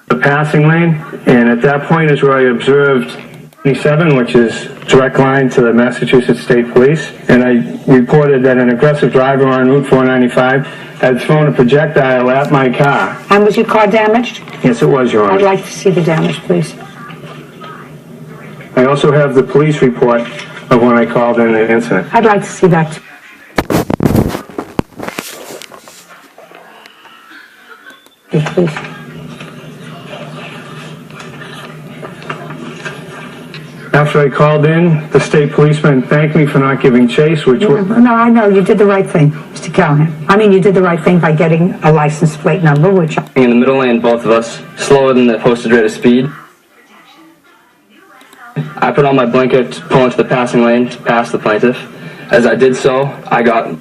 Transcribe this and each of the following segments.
the passing lane, and at that point is where I observed 27, which is direct line to the Massachusetts State Police, and I reported that an aggressive driver on Route 495 had thrown a projectile at my car. And was your car damaged? Yes, it was, Your Honor. I'd like to see the damage, please. I also have the police report of when I called in the incident. I'd like to see that. Yes, please. After I called in, the state policeman thanked me for not giving chase, which was... No, I know. You did the right thing, Mr. Callahan. I mean, you did the right thing by getting a license plate number, which... In the middle lane, both of us, slower than the posted rate of speed. I put on my blinker to pull into the passing lane to pass the plaintiff. As I did so, I got...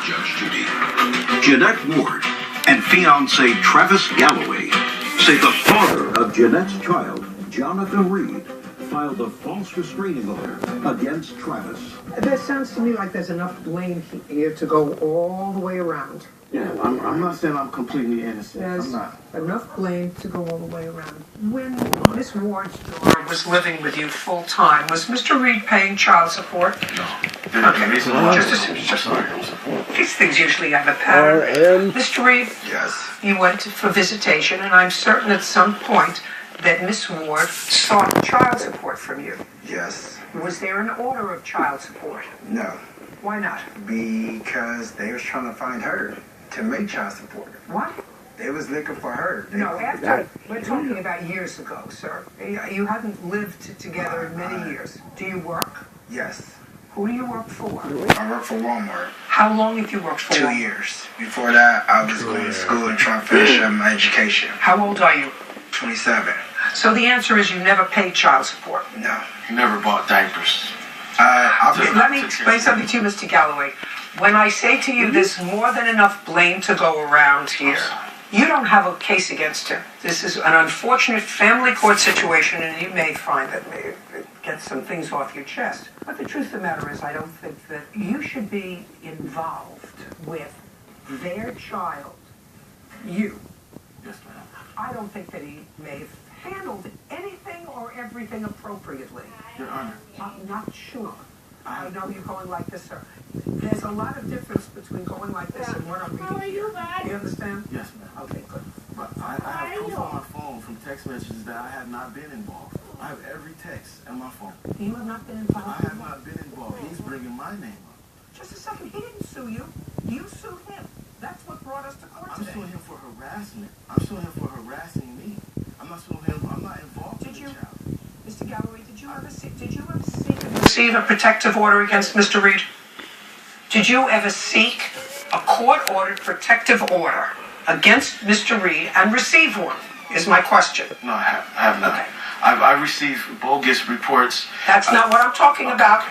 Judge Judy. Jeanette Ward and fiancé Travis Galloway say the father of Jeanette's child, Jonathan Reed, filed a false restraining order against Travis. That sounds to me like there's enough blame here to go all the way around. Yeah, I'm not saying I'm completely innocent. There's I'm not. enough blame to go all the way around. When Miss Ward's daughter was living with you full time, was Mr. Reed paying child support? No. Okay, just these things usually have a pattern. Mr. Reed, Yes. you went for visitation, and I'm certain at some point that Miss Ward sought child support from you. Yes. Was there an order of child support? No. Why not? Because they was trying to find her to make child support. What? They was looking for her. No, after, we're talking about years ago, sir. You hadn't lived together in many years. Do you work? Yes. Who do you work for? I work for Walmart. How long have you worked for? 2 years. Before that, I was going to school and trying to finish up my education. How old are you? 27. So the answer is you never paid child support. No. You never bought diapers. Let me explain something to you, Mr. Galloway. When I say to you there's more than enough blame to go around here, you don't have a case against him. This is an unfortunate family court situation, and you may find that it gets some things off your chest. But the truth of the matter is, I don't think that you should be involved with their child. You. Yes, ma'am. I don't think that he may have handled anything or everything appropriately. Your Honor. I'm not sure. I know you're going like this, sir. There's a lot of difference between going like this and what I'm reading here. You understand? Yes, ma'am. Okay, good. But I have proof on my phone from text messages that I have not been involved. I have every text on my phone. You have not been I involved. have not been involved. He's bringing my name up. Just a second. He didn't sue you. You sued him. That's what brought us to court I'm today. suing him for harassment. I'm suing him for harassing me. I'm not suing him. I'm not involved Did in you, the child. Mr. Galloway, did you ever receive a protective order against Mr. Reed? Did you ever seek a court-ordered protective order against Mr. Reed and receive one, is my question. No, I have not. Okay. I received bogus reports. That's not what I'm talking about.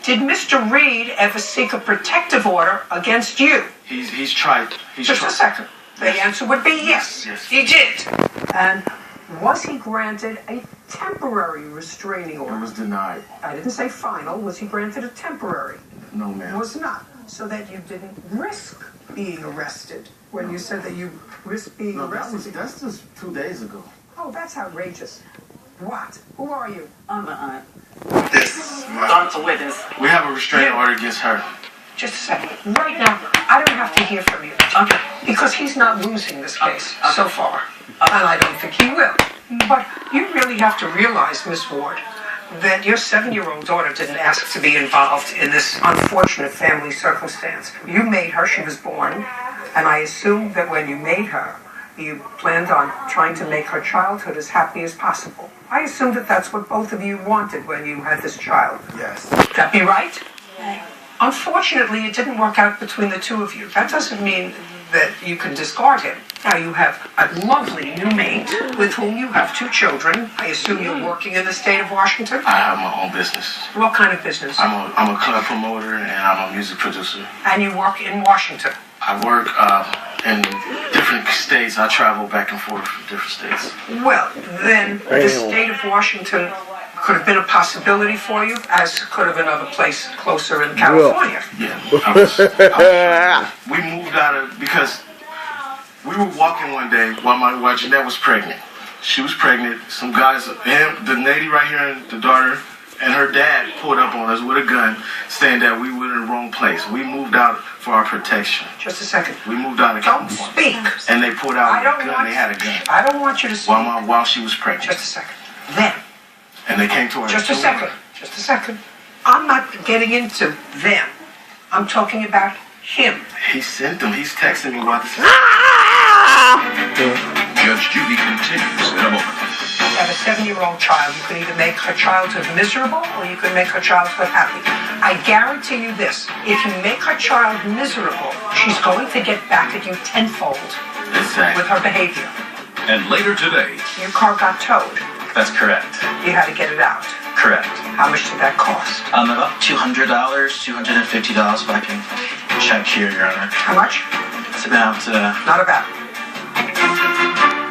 Did Mr. Reed ever seek a protective order against you? He's tried. Just a second. The answer would be yes. Yes. He did. And was he granted a temporary restraining It order? was denied. I didn't say final. Was he granted a temporary? No, ma'am. Was not. So that you didn't risk being arrested when you said that you risked being No, arrested. that's just 2 days ago. Oh, that's outrageous. What? Who are you? I'm an aunt. This is Aunt's a witness. We have a restraining order against her. Just a second. Right now, I don't have to hear from you. Okay. Because he's not losing this case so far. And I don't think he will. But you really have to realize, Miss Ward, that your 7-year-old daughter didn't ask to be involved in this unfortunate family circumstance. You made her, she was born, and I assume that when you made her, you planned on trying to make her childhood as happy as possible. I assume that that's what both of you wanted when you had this child. Yes. Would that be right? Unfortunately, it didn't work out between the two of you. That doesn't mean that you can discard him. Now, you have a lovely new mate with whom you have 2 children. I assume you're working in the state of Washington? I have my own business. What kind of business? I'm a club promoter and I'm a music producer. And you work in Washington? I work in different states. I travel back and forth from different states. Well, then the state of Washington could have been a possibility for you, as could have another place closer in California. Yeah, We moved out of, because we were walking one day while Jeanette was pregnant. She was pregnant. Some guys, the lady right here, and the daughter, and her dad pulled up on us with a gun, saying that we were in the wrong place. We moved out for our protection. Just a second. We moved out of Don't California. speak. And they pulled out a gun. They had a gun. I don't want you to speak. While she was pregnant. Just a second. Then. And they came to our Just a second. Just a second. I'm not getting into them. I'm talking about him. He sent them. He's texting me while this is... Judge Judy continues in a moment. You have a 7-year-old child. You could either make her childhood miserable or you could make her childhood happy. I guarantee you this. If you make her child miserable, she's going to get back at you tenfold with her behavior. And later today, Your car got towed. That's correct. You had to get it out. Correct. How much did that cost? About $200, $250, but I can check here, Your Honor. How much? It's about, Not about.